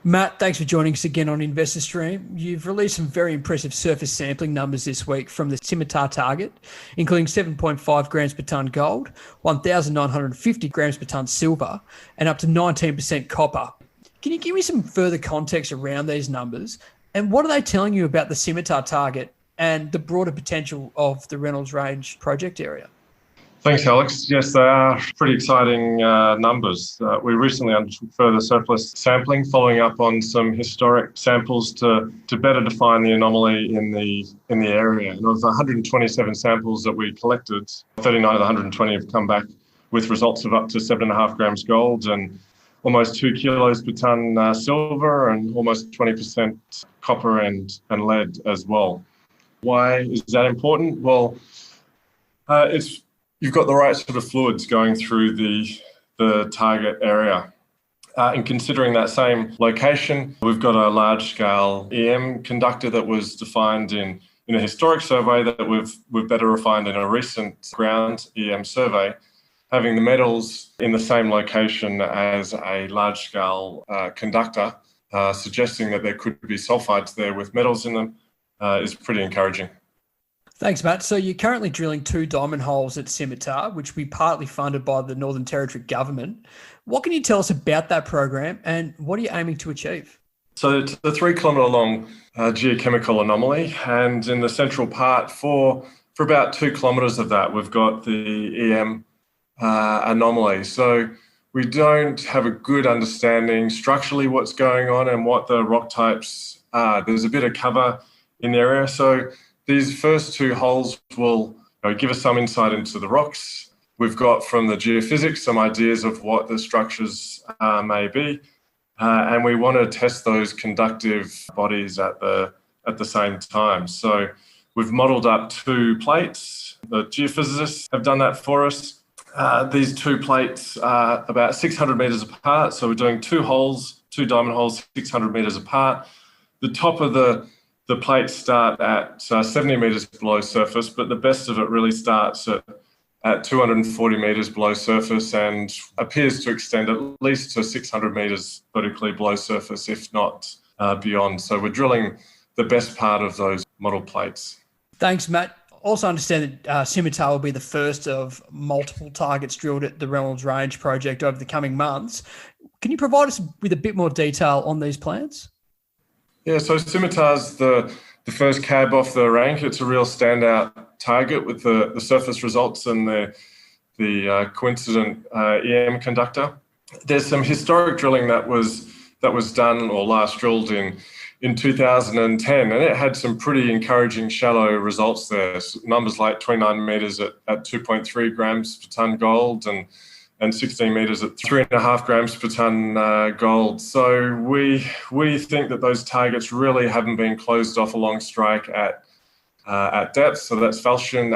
Matt, thanks for joining us again on InvestorStream. You've released some very impressive surface sampling numbers this week from the Scimitar target, including 7.5 grams per tonne gold, 1,950 grams per tonne silver, and up to 19% copper. Can you give me some further context around these numbers? And what are they telling you about the Scimitar target and the broader potential of the Reynolds Range Project area? Thanks, Alex. Yes, they are pretty exciting numbers. We recently undertook further surface sampling, following up on some historic samples to better define the anomaly in the area. And of the 127 samples that we collected, 39 of the 120 have come back with results of up to 7.5 grams gold and almost 2 kilos per tonne silver and almost 20% copper and lead as well. Why is that important? Well, you've got the right sort of fluids going through the target area. And considering that same location, we've got a large-scale EM conductor that was defined in a historic survey that we've better refined in a recent ground EM survey, having the metals in the same location as a large-scale conductor, suggesting that there could be sulfides there with metals in them, is pretty encouraging. Thanks, Matt. So you're currently drilling 2 diamond holes at Scimitar, which will be partly funded by the Northern Territory government. What can you tell us about that program and what are you aiming to achieve? So it's a 3 kilometre long geochemical anomaly, and in the central part for about 2 kilometres of that, we've got the EM anomaly. So we don't have a good understanding structurally what's going on and what the rock types are. There's a bit of cover in the area. So these first 2 holes will give us some insight into the rocks. We've got from the geophysics some ideas of what the structures may be, and we want to test those conductive bodies at the same time. So we've modelled up 2 plates. The geophysicists have done that for us. These 2 plates are about 600 metres apart, so we're doing 2 holes, 2 diamond holes, 600 metres apart. The top of the plates start at 70 metres below surface, but the best of it really starts at 240 metres below surface and appears to extend at least to 600 metres vertically below surface, if not beyond. So we're drilling the best part of those model plates. Thanks, Matt. Also understand that Scimitar will be the first of multiple targets drilled at the Reynolds Range Project over the coming months. Can you provide us with a bit more detail on these plans? Yeah, so Scimitar's the first cab off the rank. It's a real standout target with the surface results and the coincident EM conductor. There's some historic drilling that was done or last drilled in 2010, and it had some pretty encouraging shallow results there. So numbers like 29 metres at 2.3 grams per tonne gold and 16 metres at 3.5 grams per tonne gold. So we think that those targets really haven't been closed off along strike at depth. So that's Falchion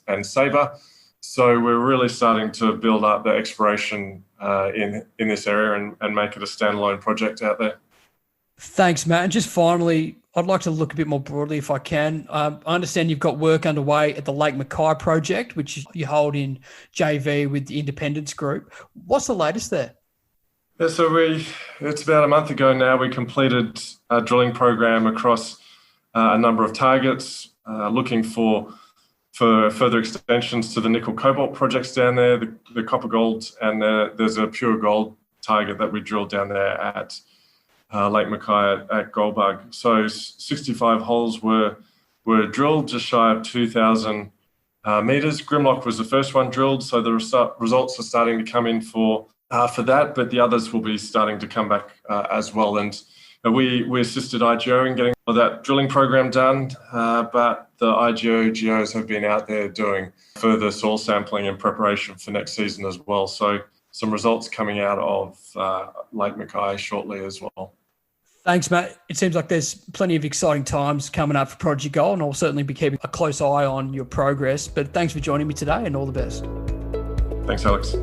and Sabre. So we're really starting to build up the exploration in this area and make it a standalone project out there. Thanks, Matt. And just finally, I'd like to look a bit more broadly if I can. I understand you've got work underway at the Mackay Project, which you hold in JV with the Independence Group. What's the latest there? Yeah, so it's about a month ago now, we completed a drilling program across a number of targets, looking for further extensions to the nickel cobalt projects down there, the copper gold, and there's a pure gold target that we drilled down there at Lake Mackay at Goldbug. So 65 holes were drilled, just shy of 2,000 metres. Grimlock was the first one drilled, so the results are starting to come in for that, but the others will be starting to come back as well. And we assisted IGO in getting that drilling program done, but the IGO geos have been out there doing further soil sampling in preparation for next season as well. So some results coming out of Lake Mackay shortly as well. Thanks, Matt. It seems like there's plenty of exciting times coming up for Prodigy Gold, and I'll certainly be keeping a close eye on your progress. But thanks for joining me today and all the best. Thanks, Alex.